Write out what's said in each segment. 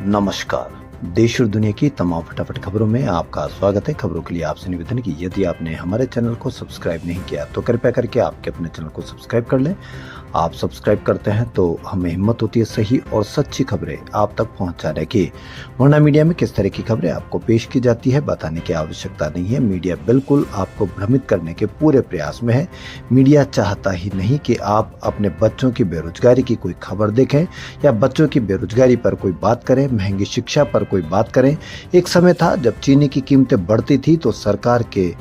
नमस्कार। देश और दुनिया की तमाम फटाफट खबरों में आपका स्वागत है। खबरों के लिए आपसे निवेदन कि यदि आपने हमारे चैनल को सब्सक्राइब नहीं किया तो कृपया करके आपके अपने चैनल को सब्सक्राइब कर लें। आप सब्सक्राइब करते हैं तो हमें हिम्मत होती है सही और सच्ची खबरें आप तक पहुंचाने की। वरना मीडिया में किस तरह की खबरें आपको पेश की जाती है बताने की आवश्यकता नहीं है। मीडिया बिल्कुल आपको भ्रमित करने के पूरे प्रयास में है। मीडिया चाहता ही नहीं कि आप अपने बच्चों की बेरोजगारी की कोई खबर देखें या बच्चों की बेरोजगारी पर कोई बात करें, महंगी शिक्षा पर कोई बात करें। एक समय था जब चीनी की कीमतें बढ़ती थी तो सरकार के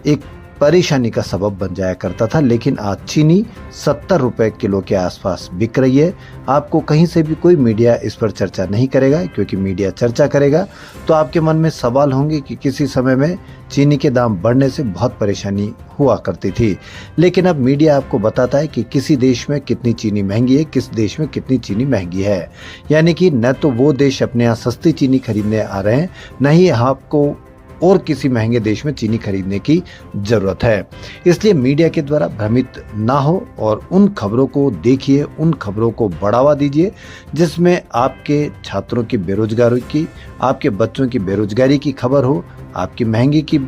एक परेशानी का सबब बन जाया करता था, लेकिन आज चीनी 70 रुपए किलो के आसपास बिक रही है। आपको कहीं से भी कोई मीडिया इस पर चर्चा नहीं करेगा, क्योंकि मीडिया चर्चा करेगा तो आपके मन में सवाल होंगे कि किसी समय में चीनी के दाम बढ़ने से बहुत परेशानी हुआ करती थी, लेकिन अब मीडिया आपको बताता है कि किसी देश में कितनी चीनी महंगी है, किस देश में कितनी चीनी महंगी है। यानी कि न तो वो देश अपने यहाँ सस्ती चीनी खरीदने आ रहे हैं, न ही आपको और किसी महंगे देश में चीनी खरीदने की जरूरत है। इसलिए मीडिया के द्वारा भ्रमित ना हो और उन खबरों को देखिए, उन खबरों को बढ़ावा दीजिए जिसमें आपके छात्रों की बेरोजगारी की, आपके बच्चों की बेरोजगारी की खबर हो, आपकी महंगी की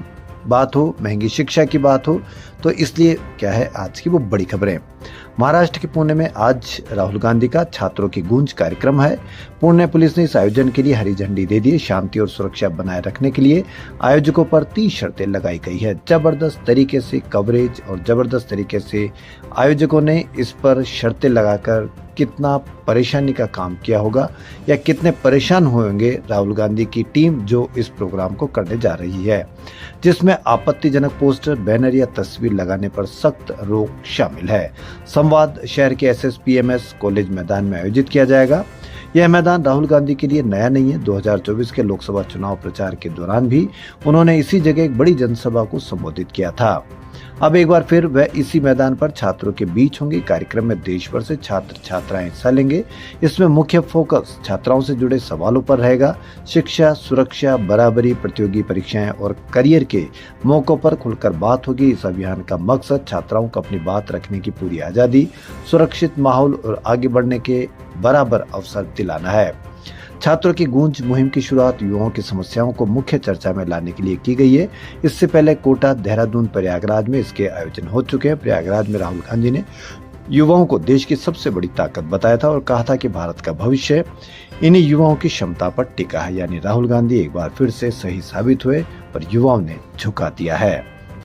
बात हो, महंगी शिक्षा की बात हो। तो इसलिए क्या है आज की वो बड़ी खबरें। महाराष्ट्र के पुणे में आज राहुल गांधी का छात्रों की गूंज कार्यक्रम है। पुणे पुलिस ने इस आयोजन के लिए हरी झंडी दे दी है। शांति और सुरक्षा बनाए रखने के लिए आयोजकों पर 30 शर्तें लगाई गई है। जबरदस्त तरीके से कवरेज और जबरदस्त तरीके से आयोजकों ने इस पर शर्तें लगाकर कितना परेशानी का काम किया होगा या कितने परेशान होंगे राहुल गांधी की टीम जो इस प्रोग्राम को करने जा रही है, जिसमें आपत्तिजनक पोस्टर, बैनर या तस्वीर लगाने पर सख्त रोक शामिल है। संवाद शहर के SSPMS कॉलेज मैदान में आयोजित किया जाएगा। यह मैदान राहुल गांधी के लिए नया नहीं है। 2024 के लोकसभा चुनाव प्रचार के दौरान भी उन्होंने इसी जगह एक बड़ी जनसभा को संबोधित किया था। अब एक बार फिर वह इसी मैदान पर छात्रों के बीच होंगे। कार्यक्रम में देश भर से छात्र छात्राएं हिस्सा लेंगे। इसमें मुख्य फोकस छात्राओं से जुड़े सवालों पर रहेगा। शिक्षा, सुरक्षा, बराबरी, प्रतियोगी परीक्षाएं और करियर के मौकों पर खुलकर बात होगी। इस अभियान का मकसद छात्राओं को अपनी बात रखने की पूरी आजादी, सुरक्षित माहौल और आगे बढ़ने के बराबर अवसर दिलाना है। छात्रों की गूंज मुहिम की शुरुआत युवाओं की समस्याओं को मुख्य चर्चा में लाने के लिए की गई है। इससे पहले कोटा, देहरादून, प्रयागराज में इसके आयोजन हो चुके हैं। प्रयागराज में राहुल गांधी ने युवाओं को देश की सबसे बड़ी ताकत बताया था और कहा था कि भारत का भविष्य इन्हीं युवाओं की क्षमता पर टिका है। यानी राहुल गांधी एक बार फिर से सही साबित हुए और युवाओं ने झुका दिया है।